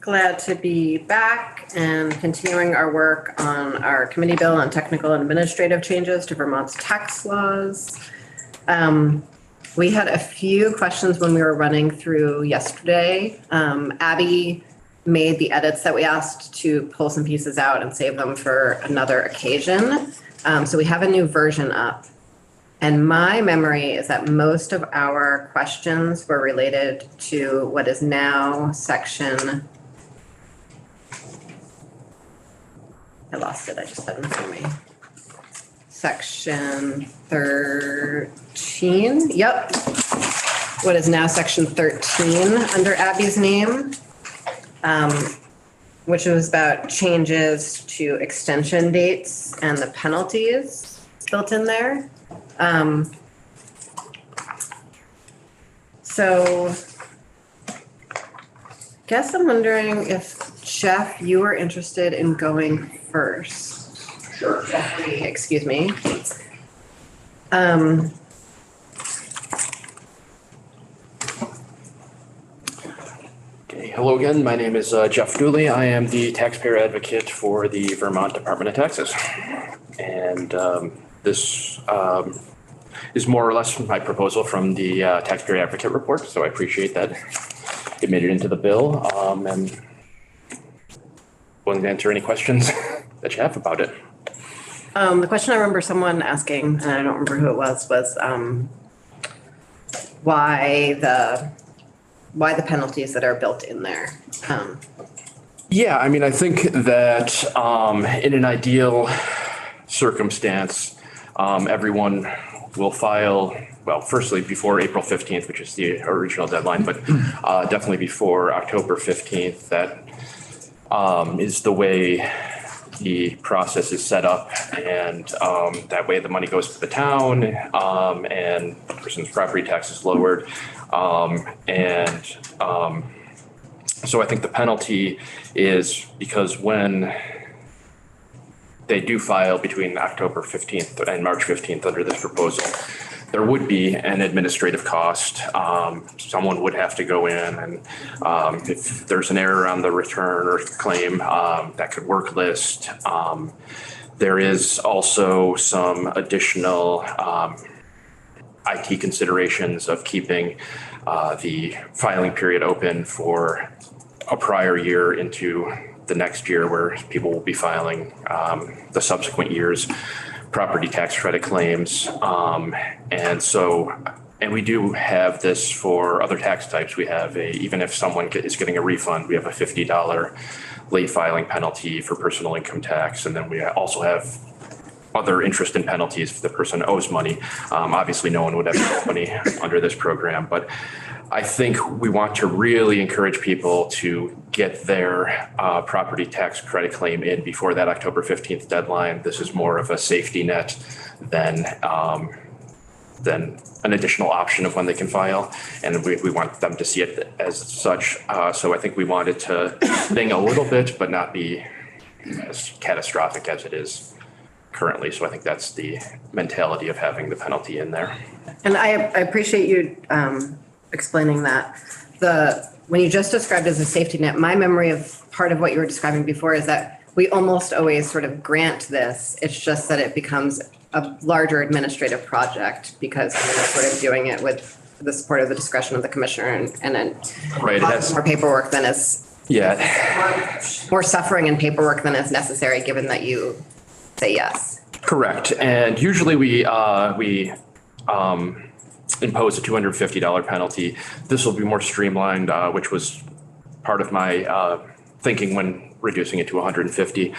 Glad to be back and continuing our work on our committee bill on technical and administrative changes to Vermont's tax laws. We had a few questions when we were running through yesterday. Abby made the edits that we asked to pull some pieces out and save them for another occasion. So we have a new version up. And my memory is that most of our questions were related to what is now section, I lost it, I just had it in front of me. Section 13, yep. What is now section 13 under Abby's name, which was about changes to extension dates and the penalties built in there. So guess I'm wondering if Jeff, you were interested in going first. Sure. Jeffrey, excuse me. Okay. Hello again. My name is Jeff Dooley. I am the taxpayer advocate for the Vermont Department of Taxes. And this is more or less my proposal from the taxpayer advocate report. So I appreciate that it made it into the bill, and willing to answer any questions that you have about it. The question I remember someone asking, and I don't remember who it was why the penalties that are built in there. Yeah, I mean, I think that in an ideal circumstance, everyone will file, well, firstly before April 15th, which is the original deadline, but definitely before October 15th. That is the way the process is set up, and that way the money goes to the town, and the person's property tax is lowered. So I think the penalty is because when they do file between October 15th and March 15th under this proposal, there would be an administrative cost. Someone would have to go in and if there's an error on the return or claim, that could work list. There is also some additional IT considerations of keeping the filing period open for a prior year into the next year, where people will be filing the subsequent year's property tax credit claims. And we do have this for other tax types. We have even if someone is getting a refund, we have a $50 late filing penalty for personal income tax. And then we also have other interest and penalties if the person owes money. Obviously, no one would have to owe money under this program, but I think we want to really encourage people to get their property tax credit claim in before that October 15th deadline. This is more of a safety net than an additional option of when they can file. And we want them to see it as such. So I think we wanted to sting a little bit, but not be as catastrophic as it is currently. So I think that's the mentality of having the penalty in there. And I appreciate you explaining that. When you just described it as a safety net, my memory of part of what you were describing before is that we almost always sort of grant this. It's just that it becomes a larger administrative project because we're sort of doing it with the support of the discretion of the commissioner, and then right, it has more paperwork than is more suffering and paperwork than is necessary, given that you say yes. Correct. And usually we impose a $250 penalty. This will be more streamlined, which was part of my thinking when reducing it to 150.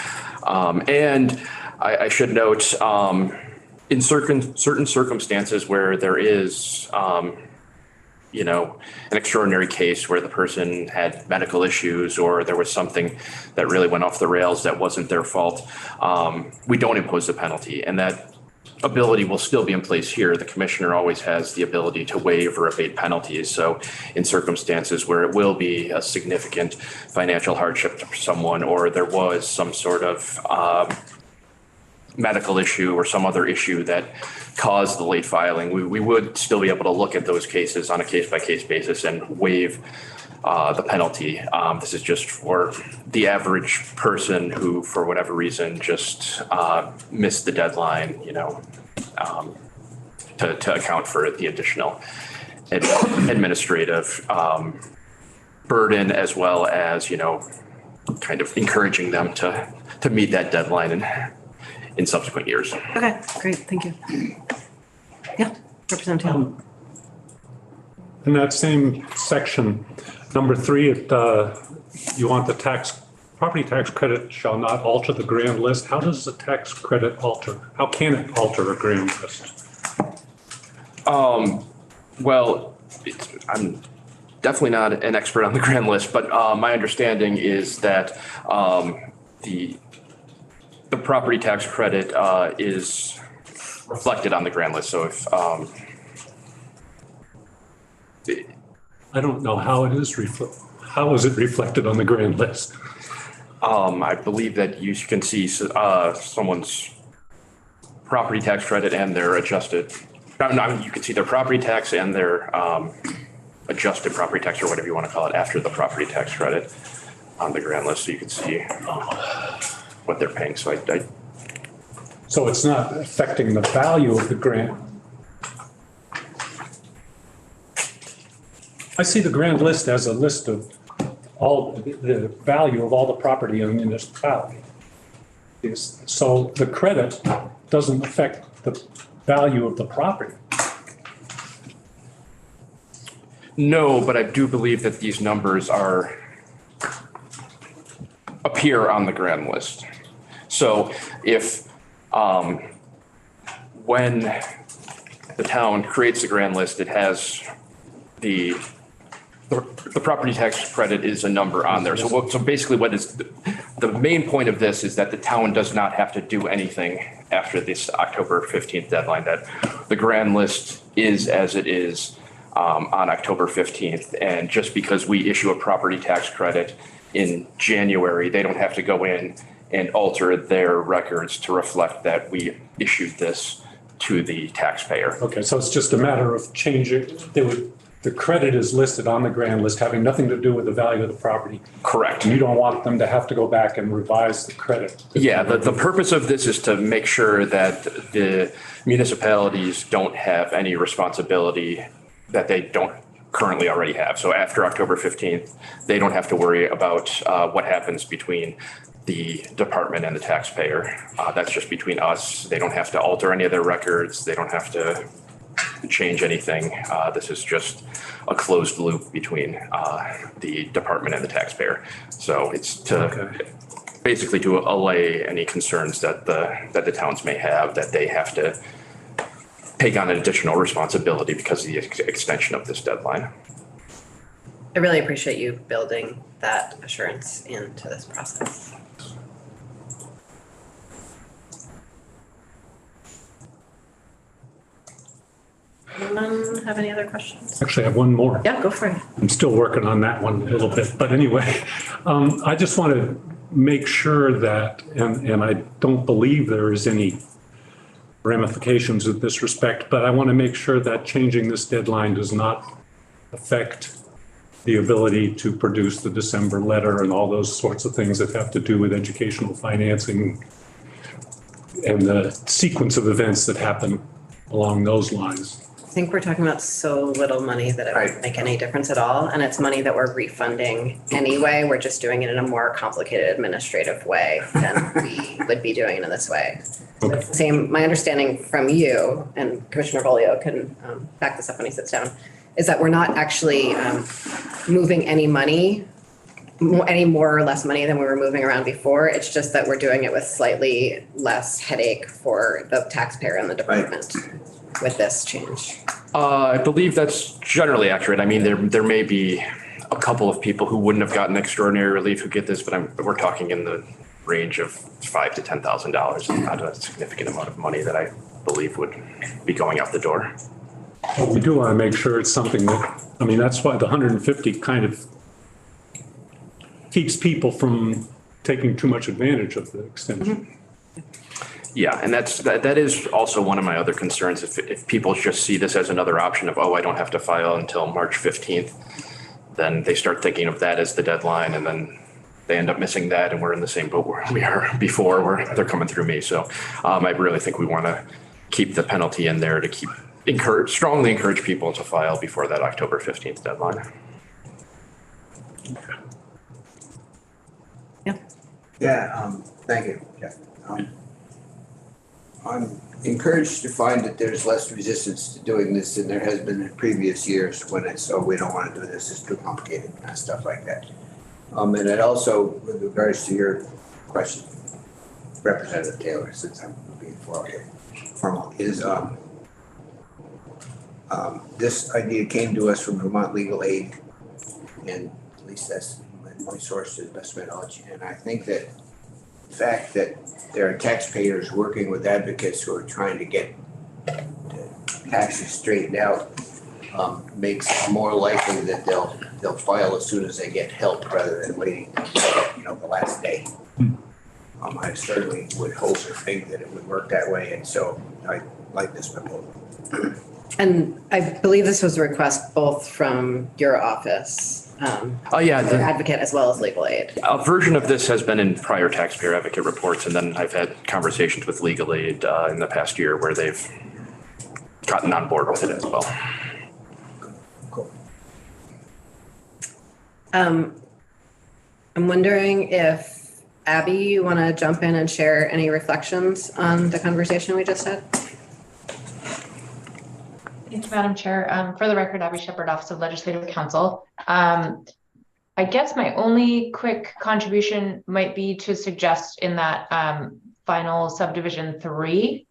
And I should note, in certain circumstances where there is, an extraordinary case where the person had medical issues or there was something that really went off the rails that wasn't their fault, we don't impose the penalty, and that ability will still be in place here. The commissioner always has the ability to waive or abate penalties. So in circumstances where it will be a significant financial hardship to someone, or there was some sort of medical issue or some other issue that caused the late filing, we would still be able to look at those cases on a case-by-case basis and waive the penalty. This is just for the average person who, for whatever reason, just missed the deadline, to account for the additional administrative burden, as well as, kind of encouraging them to meet that deadline in subsequent years. Okay, great, thank you. Yeah, Representative. In that same section, number 3, you want the property tax credit shall not alter the grand list. How does the tax credit how can it alter a grand list? Well, I'm definitely not an expert on the grand list, but my understanding is that the property tax credit is reflected on the grand list. So if I don't know how it is how is it reflected on the grand list? I believe that you can see someone's property tax credit and their adjusted. No, you can see their property tax and their adjusted property tax, or whatever you want to call it, after the property tax credit on the grand list, so you can see what they're paying. So So it's not affecting the value of the grant. I see the grand list as a list of all the value of all the property in the municipality. So the credit doesn't affect the value of the property. no, but I do believe that these numbers appear on the grand list. So if when the town creates the grand list, it has the property tax credit is a number on there. So basically what is the main point of this is that the town does not have to do anything after this October 15th deadline, that the grand list is as it is on October 15th. And just because we issue a property tax credit in January, they don't have to go in and alter their records to reflect that we issued this to the taxpayer. Okay, so it's just a matter of changing, the credit is listed on the grand list having nothing to do with the value of the property. Correct. And you don't want them to have to go back and revise the credit. Yeah, the purpose of this is to make sure that the municipalities don't have any responsibility that they don't currently already have. So after October 15th, they don't have to worry about what happens between the department and the taxpayer. That's just between us. They don't have to alter any of their records. They don't have to change anything. This is just a closed loop between the department and the taxpayer. So it's basically to allay any concerns that the towns may have, that they have to take on an additional responsibility because of the extension of this deadline. I really appreciate you building that assurance into this process. Anyone have any other questions? Actually, I have one more. Yeah, go for it. I'm still working on that one a little bit, but anyway, I just want to make sure that, and I don't believe there is any ramifications of this respect, but I want to make sure that changing this deadline does not affect the ability to produce the December letter and all those sorts of things that have to do with educational financing and the sequence of events that happen along those lines. I think we're talking about so little money that it won't make any difference at all. And it's money that we're refunding anyway. We're just doing it in a more complicated administrative way than we would be doing it in this way. Okay. Same, my understanding from you, and Commissioner Volio can back this up when he sits down, is that we're not actually moving any money, any more or less money than we were moving around before. It's just that we're doing it with slightly less headache for the taxpayer and the department with this change. I believe that's generally accurate. I mean, there may be a couple of people who wouldn't have gotten extraordinary relief who get this, but we're talking in the range of $5,000 to $10,000, not a significant amount of money that I believe would be going out the door. But we do want to make sure it's something that, I mean, that's why the 150 kind of keeps people from taking too much advantage of the extension. Mm-hmm. Yeah, and that is also one of my other concerns. If people just see this as another option of, oh, I don't have to file until March 15th, then they start thinking of that as the deadline, and then they end up missing that, and we're in the same boat where we are before, where they're coming through me. So I really think we want to keep the penalty in there to strongly encourage people to file before that October 15th deadline. Yeah. Thank you, Jeff. I'm encouraged to find that there's less resistance to doing this than there has been in previous years when it's, oh, we don't want to do this, it's too complicated, and stuff like that. And it also, with regards to your question, Representative Taylor, since I'm being formal, is this idea came to us from Vermont Legal Aid, and at least that's my source to the best of my knowledge. And I think that the fact that there are taxpayers working with advocates who are trying to get taxes straightened out makes it more likely that they'll file as soon as they get help rather than waiting, the last day. I certainly would hope and think that it would work that way, and so I like this proposal. And I believe this was a request both from your office, Yeah, your advocate, as well as legal aid. a version of this has been in prior taxpayer advocate reports, and then I've had conversations with legal aid in the past year where they've gotten on board with it as well. Cool. I'm wondering if, Abby, you want to jump in and share any reflections on the conversation we just had? Thank you, Madam Chair. For the record, Abby Shepherd, Office of Legislative Counsel. I guess my only quick contribution might be to suggest in that final subdivision 3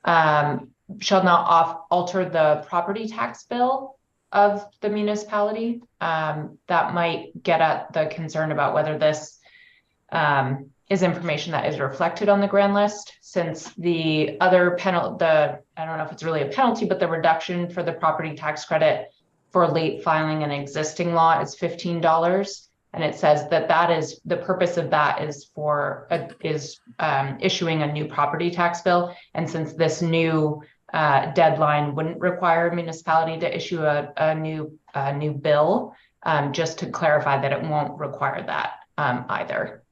shall not alter the property tax bill of the municipality. That might get at the concern about whether this is information that is reflected on the grand list, since the other penalty, I don't know if it's really a penalty, but the reduction for the property tax credit for late filing an existing law is $15. And it says that is the purpose of that is issuing a new property tax bill. And since this new deadline wouldn't require a municipality to issue a new bill, just to clarify that it won't require that either.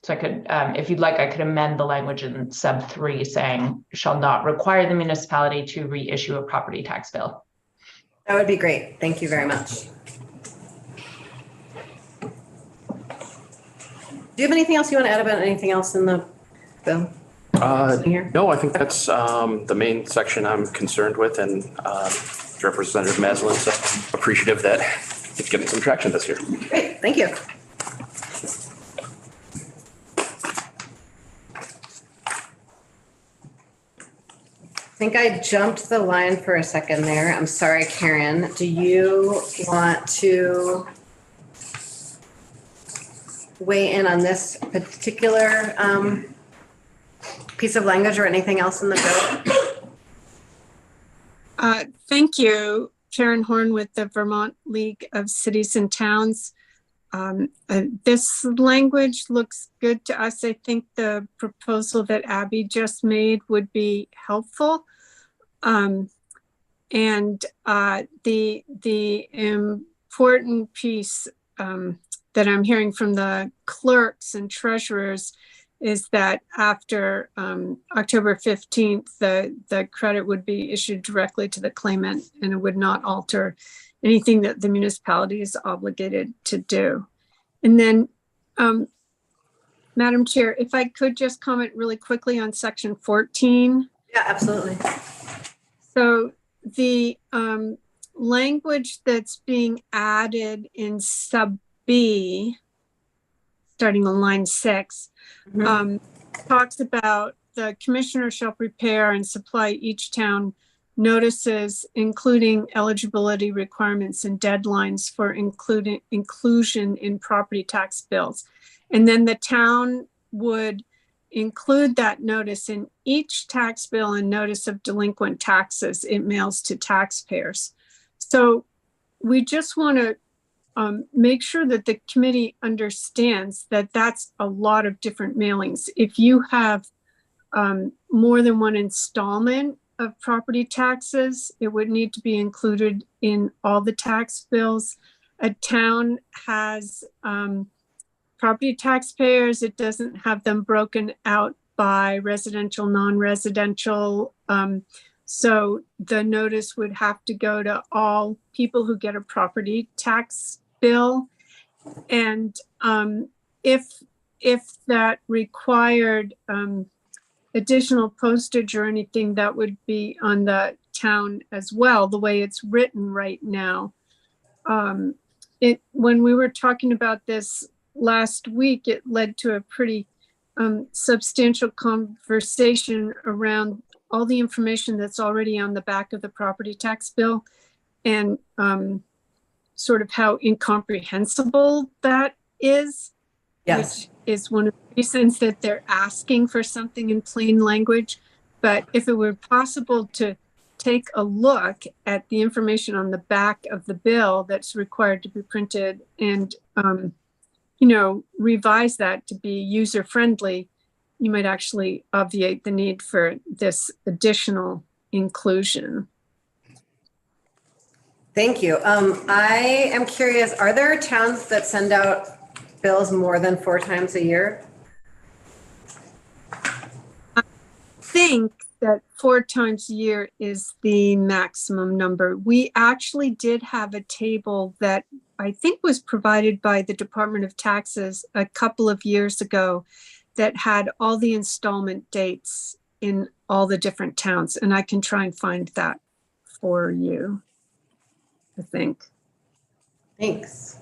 So I could, if you'd like, I could amend the language in sub 3 saying shall not require the municipality to reissue a property tax bill. That would be great. Thank you very much. Do you have anything else you want to add about anything else in the bill? No, I think that's the main section I'm concerned with, and Representative Maslin's appreciative that it's getting some traction this year. Great, thank you. I think I jumped the line for a second there. I'm sorry, Karen. Do you want to weigh in on this particular piece of language or anything else in the bill? Thank you, Karen Horn with the Vermont League of Cities and Towns. This language looks good to us. I think the proposal that Abby just made would be helpful. And the important piece that I'm hearing from the clerks and treasurers is that after October 15th, the credit would be issued directly to the claimant, and it would not alter anything that the municipality is obligated to do. And then, Madam Chair, if I could just comment really quickly on section 14. Yeah, absolutely. So the language that's being added in sub B, starting on line 6, talks about the commissioner shall prepare and supply each town notices, including eligibility requirements and deadlines for inclusion in property tax bills. And then the town would include that notice in each tax bill and notice of delinquent taxes it mails to taxpayers. So we just want to make sure that the committee understands that that's a lot of different mailings. If you have more than one installment of property taxes. It would need to be included in all the tax bills. A town has property taxpayers. It doesn't have them broken out by residential, non-residential. So the notice would have to go to all people who get a property tax bill. And if that required additional postage or anything, that would be on the town as well, the way it's written right now. When we were talking about this last week, it led to a pretty substantial conversation around all the information that's already on the back of the property tax bill and sort of how incomprehensible that is. Yes. Which is one of the reasons that they're asking for something in plain language. But if it were possible to take a look at the information on the back of the bill that's required to be printed and, revise that to be user-friendly, you might actually obviate the need for this additional inclusion. Thank you. I am curious, are there towns that send out bills more than 4 times a year? I think that 4 times a year is the maximum number. We actually did have a table that I think was provided by the Department of Taxes a couple of years ago that had all the installment dates in all the different towns. And I can try and find that for you, I think. Thanks.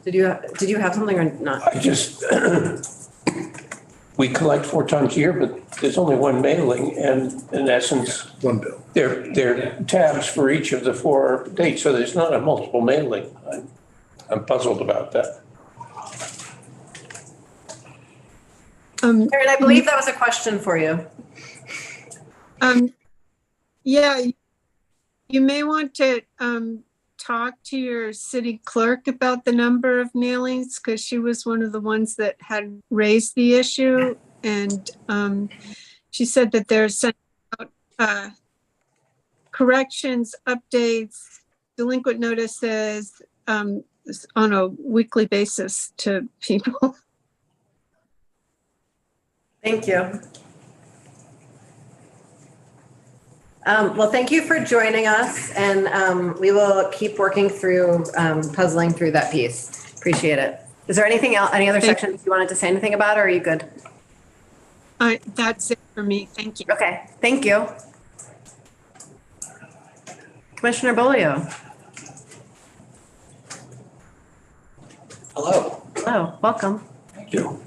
Did you have something or not? I just, we collect 4 times a year, but there's only one mailing, and in essence, One bill. they're tabs for each of the 4 dates, so there's not a multiple mailing. I'm puzzled about that. Karen, I believe that was a question for you. Yeah, you may want to talk to your city clerk about the number of mailings, because she was one of the ones that had raised the issue. And she said that they're sending out corrections, updates, delinquent notices on a weekly basis to people. Thank you. Well, thank you for joining us, and we will keep working through, puzzling through that piece. Appreciate it. Is there anything else, any other sections you wanted to say anything about, or are you good? That's it for me. Thank you. Okay, thank you. Commissioner Bolio. Hello. Hello, welcome. Thank you.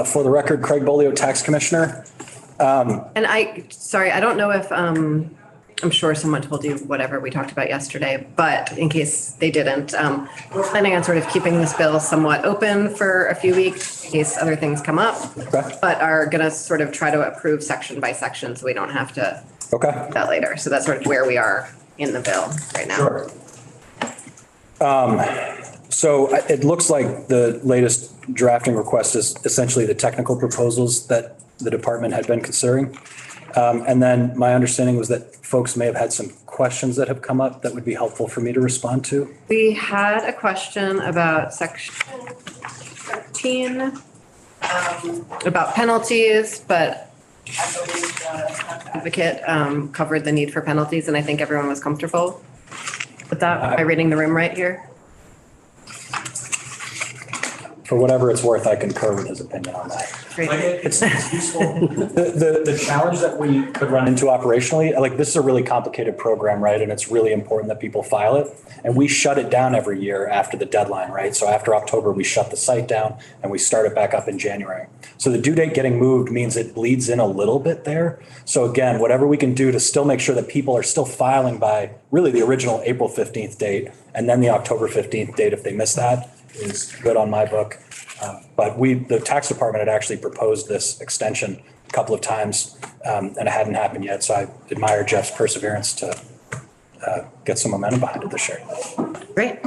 For the record, Craig Bolio, Tax Commissioner. And sorry, I don't know if, I'm sure someone told you whatever we talked about yesterday, but in case they didn't, we're planning on sort of keeping this bill somewhat open for a few weeks in case other things come up, Okay. but are going to sort of try to approve section by section so we don't have to Okay. do that later. So that's sort of where we are in the bill right now. Sure. So it looks like the latest drafting request is essentially the technical proposals that the department had been considering. And then my understanding was that folks may have had some questions that have come up that would be helpful for me to respond to. We had a question about section 13, about penalties, but I believe the advocate covered the need for penalties, and I think everyone was comfortable with that. Am I reading the room right here? For whatever it's worth, I concur with his opinion on that. Great. It's useful. The challenge that we could run into operationally, like this is a really complicated program, right? And it's really important that people file it. And we shut it down every year after the deadline, right? So after October, we shut the site down and we start it back up in January. So the due date getting moved means it bleeds in a little bit there. So again, whatever we can do to still make sure that people are still filing by really the original April 15th date and then the October 15th date if they miss that is good on my book. But the tax department had actually proposed this extension a couple of times and it hadn't happened yet. So I admire Jeff's perseverance to get some momentum behind it this year. Great.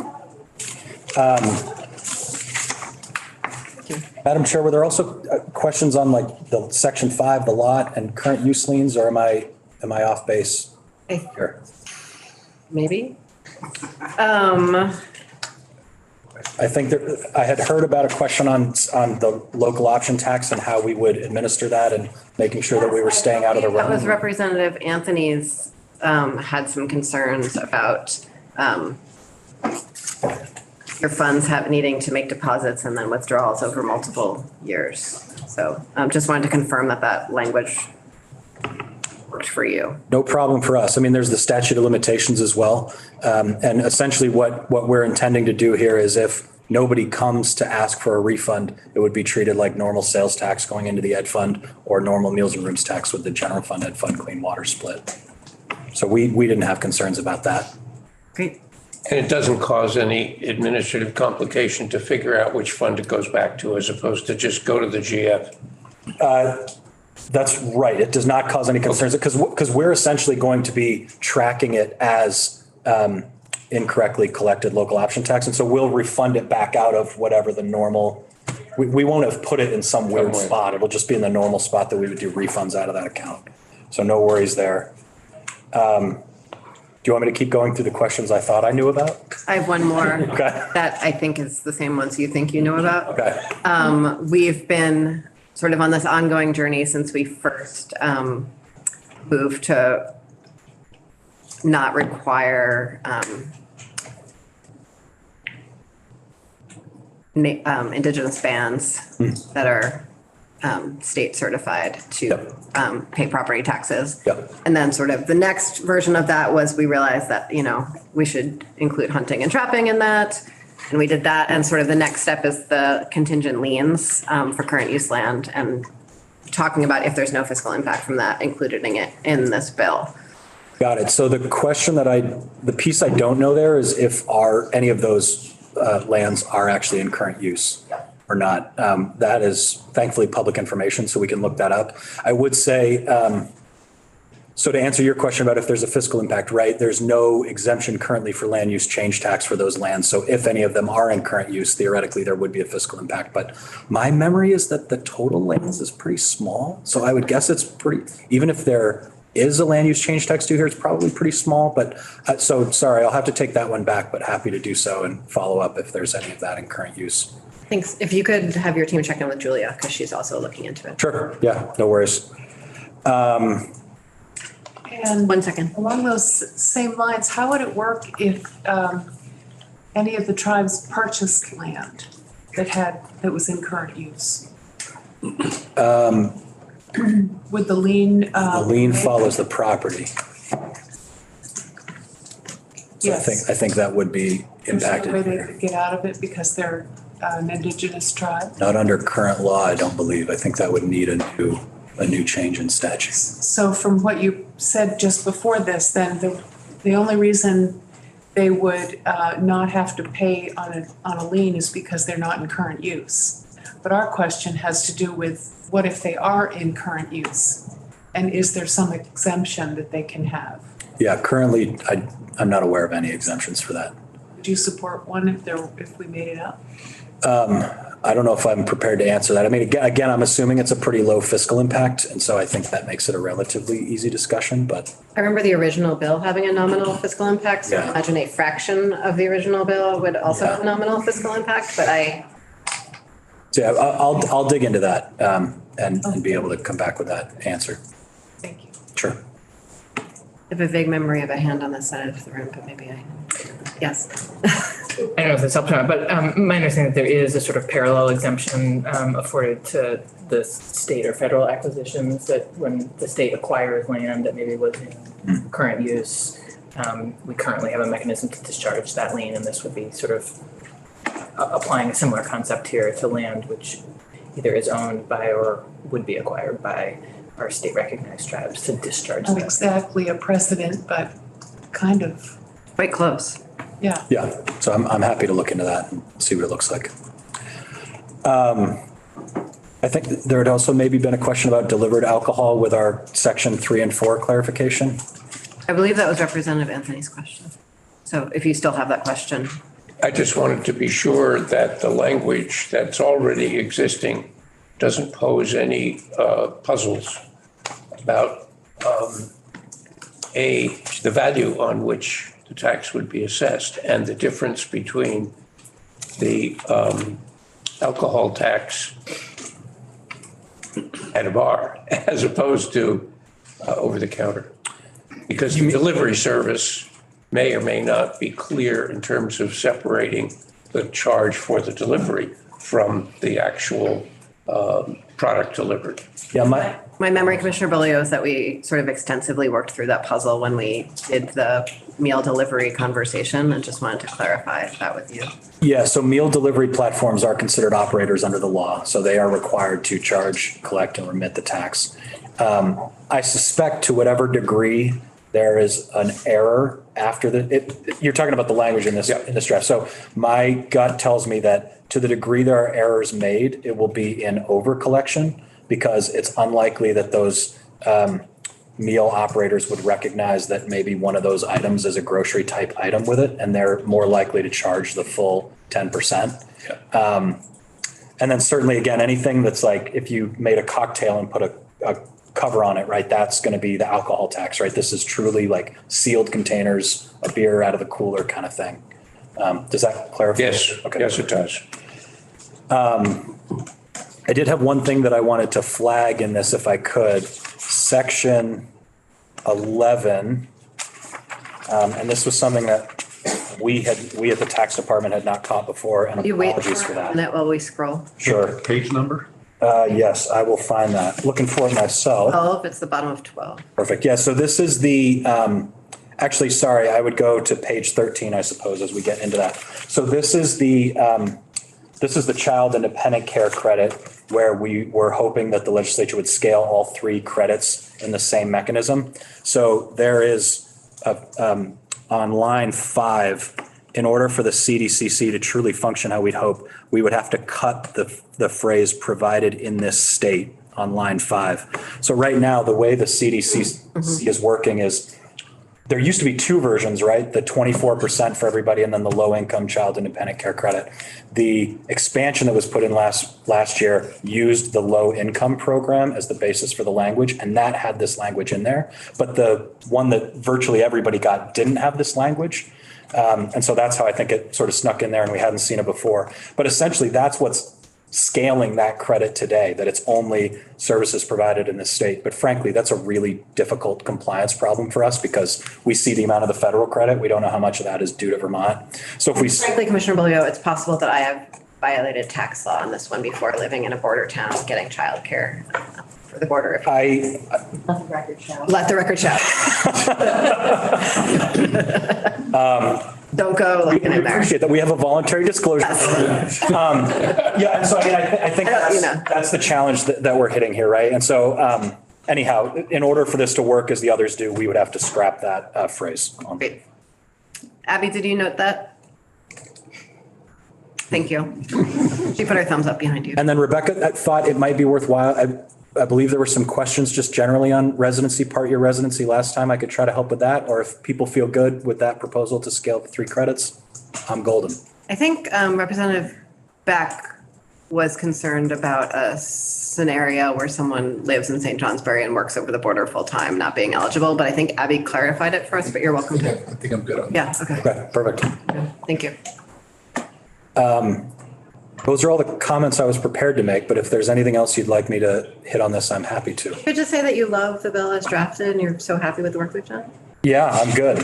Thank you. Madam Chair, were there also questions on like the section 5, the lot and current use liens, or am I off base here? Maybe. I think that I had heard about a question on the local option tax and how we would administer that and making sure that we were staying out of the That was realm. Representative Anthony's, had some concerns about, your funds needing to make deposits and then withdrawals over multiple years. So, just wanted to confirm that language worked for you. No problem for us. I mean, there's the statute of limitations as well. And essentially what we're intending to do here is if nobody comes to ask for a refund, it would be treated like normal sales tax going into the ed fund or normal meals and rooms tax with the general fund, ed fund, clean water split. So we didn't have concerns about that. Great. And it doesn't cause any administrative complication to figure out which fund it goes back to as opposed to just go to the GF. That's right. It does not cause any concerns because we're essentially going to be tracking it as incorrectly collected local option tax. And so we'll refund it back out of whatever the normal, we won't have put it in some weird spot. It'll just be in the normal spot that we would do refunds out of that account. So no worries there. Do you want me to keep going through the questions I thought I knew about? I have one more Okay. that I think is the same ones you think you know about. Okay. We've been sort of on this ongoing journey since we first moved to not require Indigenous bands that are state certified to pay property taxes. Yep. And then sort of the next version of that was we realized that, we should include hunting and trapping in that. And we did that. And sort of the next step is the contingent liens for current use land and talking about if there's no fiscal impact from that, including it in this bill. Got it. So the question the piece I don't know there is if any of those lands are actually in current use or not. That is thankfully public information, so we can look that up. I would say, so to answer your question about if there's a fiscal impact, right, there's no exemption currently for land use change tax for those lands. So if any of them are in current use, theoretically, there would be a fiscal impact. But my memory is that the total lands is pretty small. So I would guess it's even if there is a land use change tax due here, it's probably pretty small. But so sorry, I'll have to take that one back, but happy to do so and follow up if there's any of that in current use. Thanks. If you could have your team check in with Julia, because she's also looking into it. Sure. Yeah, no worries. And 1 second. along those same lines, how would it work if any of the tribes purchased land that was in current use? Would the lien? The lien follows the property. So Yes. I think that would be impacted There's no way here. to get out of it because they're an indigenous tribe? Not under current law, I don't believe. I think that would need a new change in statute. So from what you said just before this, then the only reason they would not have to pay on a lien is because they're not in current use. But our question has to do with what if they are in current use? And is there some exemption that they can have? Yeah, currently, I'm not aware of any exemptions for that. Would you support one if we made it up? I don't know if I'm prepared to answer that. I mean, again, I'm assuming it's a pretty low fiscal impact, and so I think that makes it a relatively easy discussion, but I remember the original bill having a nominal fiscal impact, so Yeah. imagine a fraction of the original bill would also have a nominal fiscal impact, but so yeah, I'll dig into that and be able to come back with that answer. Thank you. Sure. have a vague memory of a hand on the side of the room, but maybe yes. I don't know if this helps or not, but my understanding is that there is a sort of parallel exemption afforded to the state or federal acquisitions, that when the state acquires land that maybe was in current use, we currently have a mechanism to discharge that lien, and this would be sort of applying a similar concept here to land which either is owned by or would be acquired by our state recognized tribes to discharge Not that. exactly a precedent, but kind of, Quite close. yeah. Yeah, so I'm happy to look into that and see what it looks like. I think there had also maybe been a question about delivered alcohol with our section 3 and 4 clarification. I believe that was Representative Anthony's question. So if you still have that question. I just wanted to be sure that the language that's already existing doesn't pose any puzzles about the value on which the tax would be assessed and the difference between the alcohol tax at a bar as opposed to over the counter. Because the delivery service may or may not be clear in terms of separating the charge for the delivery from the actual product delivered. Yeah, My memory, Commissioner Bolio, is that we sort of extensively worked through that puzzle when we did the meal delivery conversation, and just wanted to clarify that with you. Yeah, so meal delivery platforms are considered operators under the law, so they are required to charge, collect, and remit the tax. I suspect to whatever degree there is an error after you're talking about the language in this draft. So my gut tells me that to the degree there are errors made, it will be in over collection, because it's unlikely that those meal operators would recognize that maybe one of those items is a grocery type item with it, and they're more likely to charge the full 10%. And then certainly, again, anything that's like if you made a cocktail and put a cover on it, right, that's going to be the alcohol tax, right? This is truly like sealed containers, a beer out of the cooler kind of thing. Does that clarify? Yes, okay. Yes, it does. I did have one thing that I wanted to flag in this, if I could. Section 11, and this was something that we at the tax department had not caught before, and You wait apologies for for a that. minute while we scroll. Sure. Page number? Yes, I will find that. Looking for it myself. 12, it's the bottom of 12. Perfect. Yeah, so this is the, actually, sorry, I would go to page 13, I suppose, as we get into that. So this is the child independent care credit, where we were hoping that the legislature would scale all three credits in the same mechanism. So there is on line 5, in order for the CDCC to truly function how we'd hope, we would have to cut the phrase provided in this state on line 5. So right now, the way the CDCC is working is there used to be two versions, right? The 24% for everybody and then the low income child independent care credit. The expansion that was put in last year used the low income program as the basis for the language, and that had this language in there. But the one that virtually everybody got didn't have this language. And so that's how I think it sort of snuck in there, and we hadn't seen it before. But essentially that's what's scaling that credit today, that it's only services provided in this state. But frankly, that's a really difficult compliance problem for us because we see the amount of the federal credit. We don't know how much of that is due to Vermont. So if we... Frankly, Commissioner Bolio, it's possible that I have violated tax law on this one before, living in a border town, getting childcare for the border. Let the record show. Let the record show. Don't go looking in there. Appreciate that. We have a voluntary disclosure. Yeah, so I mean, I think that's the challenge that we're hitting here, right? And so anyhow, in order for this to work as the others do, we would have to scrap that phrase. Great. Abby, did you note that? Thank you. She put her thumbs up behind you. And then Rebecca, I thought it might be worthwhile. I believe there were some questions just generally on residency, part-year residency last time. I could try to help with that, or if people feel good with that proposal to scale to 3 credits, I'm golden. I think Representative Beck was concerned about a scenario where someone lives in St. Johnsbury and works over the border full-time, not being eligible, but I think Abby clarified it for us, but you're welcome to. I think I'm good on that. Yeah, okay. Okay, perfect. Thank you. Those are all the comments I was prepared to make, but if there's anything else you'd like me to hit on this, I'm happy to. You could just say that you love the bill as drafted and you're so happy with the work we've done. Yeah, I'm good.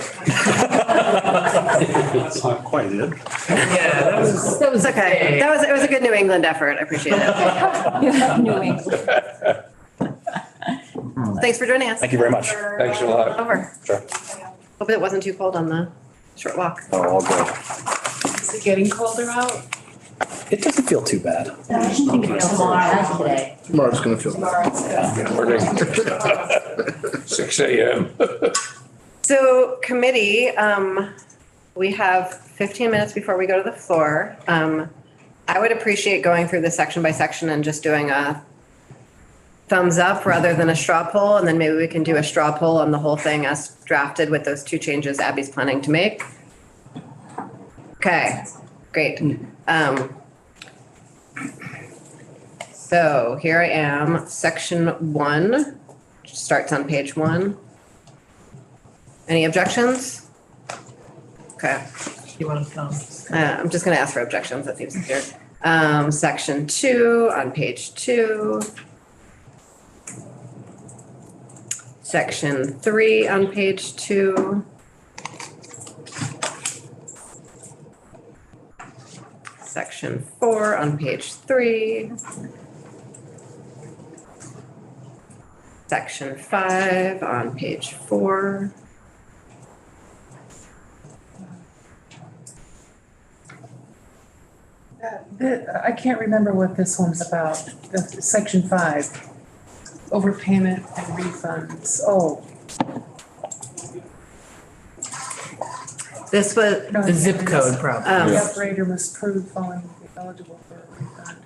That's not quite it. Yeah, that was Okay. It was a good New England effort. I appreciate it. New England. Thanks for joining us. Thank you very much. Thanks a lot. Over. Sure. Hope it wasn't too cold on the short walk. Oh, all good. Is it getting colder out? It doesn't feel too bad. Tomorrow today. Tomorrow's gonna feel better. Morning. 6 a.m. So committee, we have 15 minutes before we go to the floor. I would appreciate going through this section by section and just doing a thumbs up rather than a straw poll. And then maybe we can do a straw poll on the whole thing as drafted with those 2 changes Abby's planning to make. Okay, great. So here I am, section 1, starts on page 1. Any objections? Okay. You want to, I'm just gonna ask for objections, that seems easier. Section 2 on page 2. Section 3 on page 2. Section 4 on page 3. Section 5 on page 4. I can't remember what this one's about, section 5, overpayment and refunds. Oh, This was, the zip code problem. the operator must prove following to be eligible for a refund.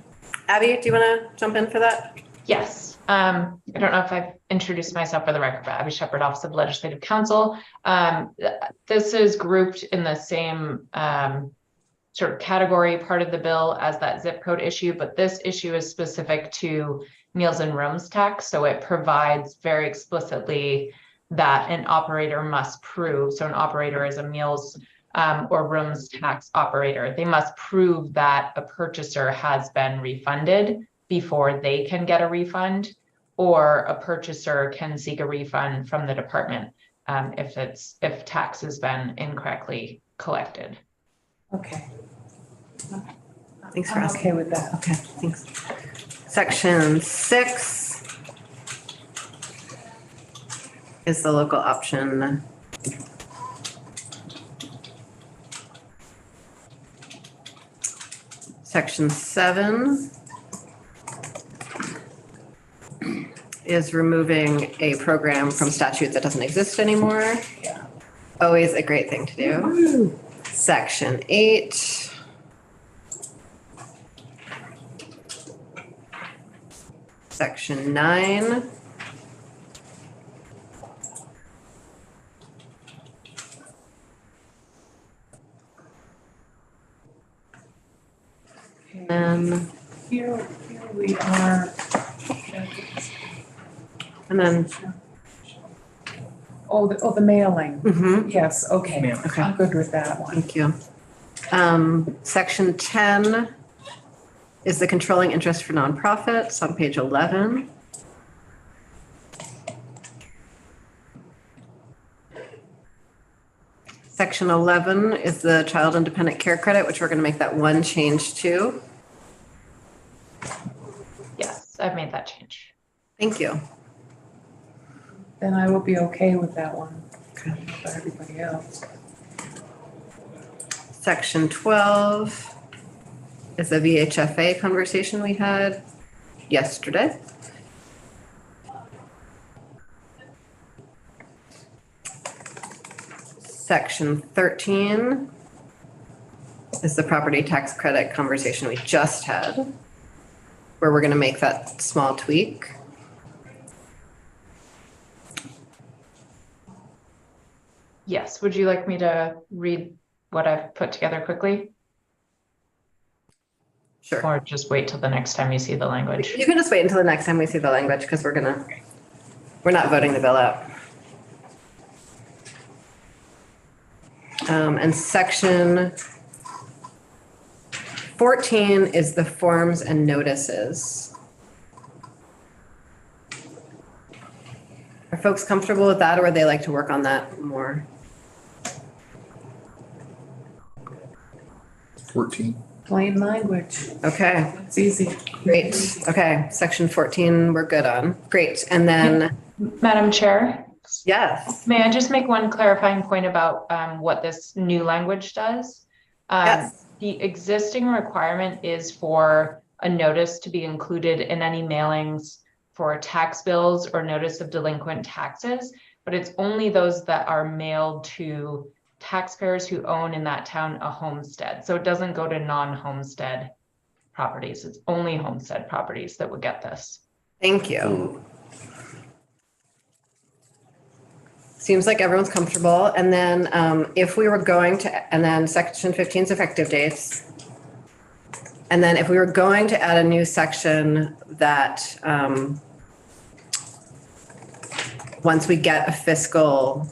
Abby, do you wanna jump in for that? Yes, I don't know if I've introduced myself for the record, but Abby Shepherd, Office of Legislative Counsel. This is grouped in the same sort of category part of the bill as that zip code issue, but this issue is specific to meals and rooms tax. So it provides very explicitly that an operator must prove, so an operator is a meals or rooms tax operator. They must prove that a purchaser has been refunded before they can get a refund, or a purchaser can seek a refund from the department if tax has been incorrectly collected. Okay. Thanks for I'm asking. okay with that. Okay, thanks. Section 6 is the local option. Section 7 is removing a program from statute that doesn't exist anymore. Yeah. Always a great thing to do. Section 8. Section 9. And Here we are. then, The mailing. mhm, Yes, okay. Mailing. Okay. I'm good with that one. thank you. Section 10 is the controlling interest for nonprofits on page 11. Section 11 is the child independent care credit, which we're going to make that one change to. Yes, I've made that change. Thank you. Then I will be okay with that one. Okay. For everybody else. Section 12 is the VHFA conversation we had yesterday. Section 13 is the property tax credit conversation we just had, where we're going to make that small tweak. Yes, would you like me to read what I've put together quickly? Sure. Or just wait till the next time you see the language? You can just wait until the next time we see the language because we're not voting the bill out. And section 14 is the forms and notices. Are folks comfortable with that, or would they like to work on that more? 14. Plain language. Okay, It's easy. great. Okay, section 14, we're good on. Great. And then, Madam Chair, yes. may I just make one clarifying point about what this new language does? Yes. The existing requirement is for a notice to be included in any mailings for tax bills or notice of delinquent taxes, but it's only those that are mailed to taxpayers who own in that town a homestead. So it doesn't go to non-homestead properties. It's only homestead properties that would get this. Thank you. Seems like everyone's comfortable. And then if we were going to, and then section 15's effective dates. And then if we were going to add a new section that, once we get a fiscal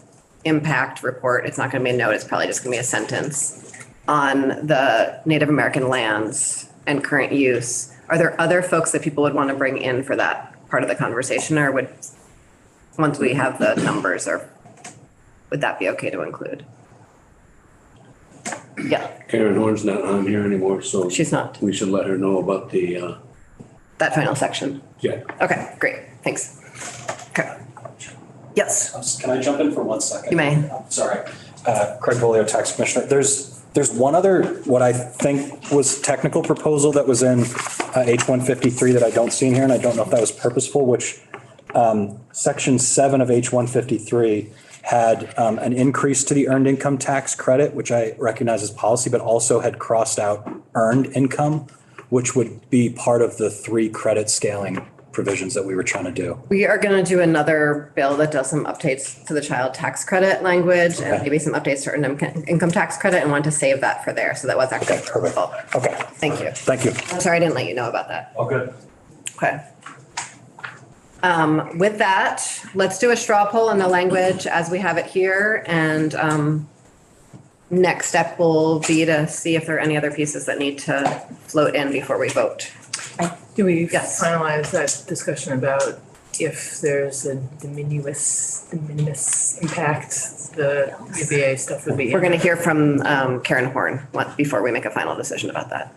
impact report, it's not gonna be a note, it's probably just gonna be a sentence on the Native American lands and current use. Are there other folks that people would want to bring in for that part of the conversation, or would, once we have the numbers, or would that be okay to include? Yeah, Karen Horn's not on here anymore, so she's not, we should let her know about the, that final section. yeah. Okay, great, thanks. Okay. Yes, Can I jump in for 1 second? you may. Sorry. Craig Bolio, Tax Commissioner. There's one other, what I think was technical proposal that was in H-153 that I don't see in here, and I don't know if that was purposeful, which Section 7 of H-153 had an increase to the earned income tax credit, which I recognize as policy, but also had crossed out earned income, which would be part of the 3 credit scaling provisions that we were trying to do. We are gonna do another bill that does some updates to the child tax credit language and Okay. maybe some updates to earned income tax credit, and want to save that for there, so that was actually Okay, perfect. purposeful. Okay. Thank you. Thank you. I'm sorry I didn't let you know about that. All good. Okay. With that, let's do a straw poll on the language as we have it here, and next step will be to see if there are any other pieces that need to float in before we vote. Do we Yes. finalize that discussion about if there's a de minimis impact, the UVA stuff would be? We're gonna hear from Karen Horn before we make a final decision about that.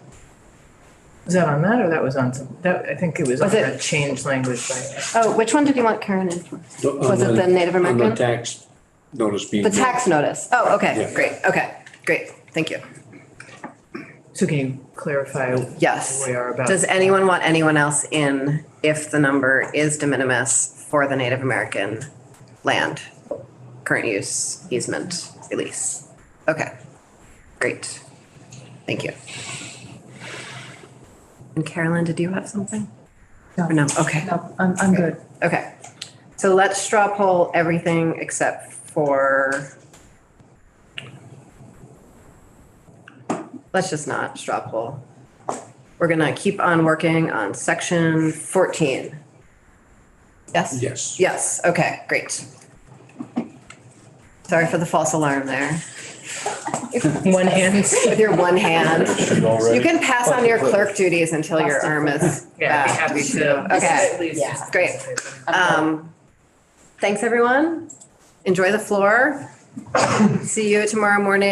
Was that on that, or that was on some, that, I think it was on Was it- the change language by. Oh, which one did you want Karen in for? Was it the Native On the American? tax notice being. The tax notice. Oh, okay, Yeah. great. Okay, great. Thank you. So can you clarify Yes. where we are about? Does anyone want anyone else in if the number is de minimis for the Native American land? Current use, easement, release. Okay, great. Thank you. And Carolyn, did you have something? Or no? Okay. No, I'm good. Okay, so let's straw poll everything except for. Let's just not straw poll. We're gonna keep on working on section 14. Yes? Yes. Yes, okay, great. Sorry for the false alarm there. One hand. With your one hand. You can pass on your clerk duties until your arm is Yeah, I'd be back. happy to. Okay. At least. Yeah. Great. Thanks, everyone. Enjoy the floor. See you tomorrow morning.